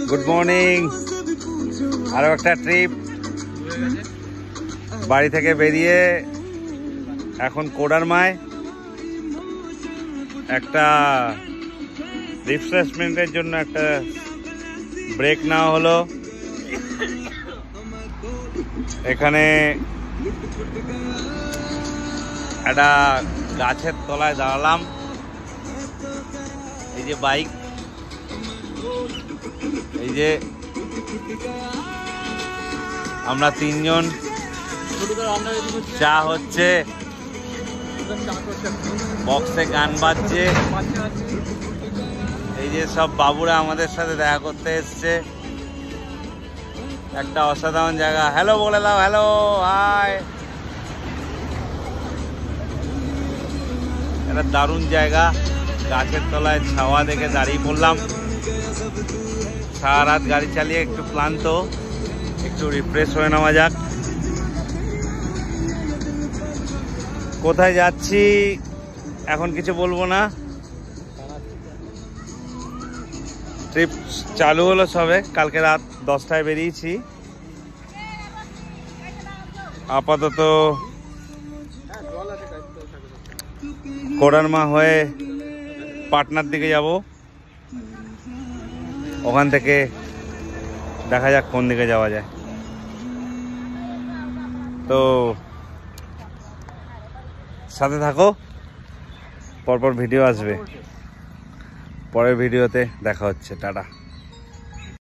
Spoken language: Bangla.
Good morning. আরো একটা ট্রিপ বাড়ি থেকে বেরিয়ে এখন কোডারমায় একটা রিফ্রেশমেন্টের জন্য একটা ব্রেক নেওয়া হলো। এখানে একটা গাছের তলায় দাঁড়ালাম। এই যে বাইক, এই যে আমরা তিনজন, চা হচ্ছে, বক্সে গান বাজছে। এই যে সব বাবুরা আমাদের সাথে দেখা করতে এসছে। একটা অসাধারণ জায়গা। হ্যালো বলে দাও, হ্যালো, হাই। একটা দারুণ জায়গা, গাছের তলায় ছাওয়া দেখে দাঁড়িয়ে পড়লাম। সারা রাত গাড়ি চালিয়ে একটু ক্লান্ত, একটু রিফ্রেশ হয়ে নেওয়া যাক। কোথায় যাচ্ছি এখন কিছু বলবো না, ট্রিপ চালু হলো সবে। কালকে রাত 10টায় বেরিয়েছি। আপাতত কোডারমা হয়ে পাটনার দিকে যাব। ওখান থেকে দেখা যাক কোন দিকে যাওয়া যায়। তো সাথে থাকো, পরপর ভিডিও আসবে। পরের ভিডিওতে দেখা হচ্ছে। টাটা।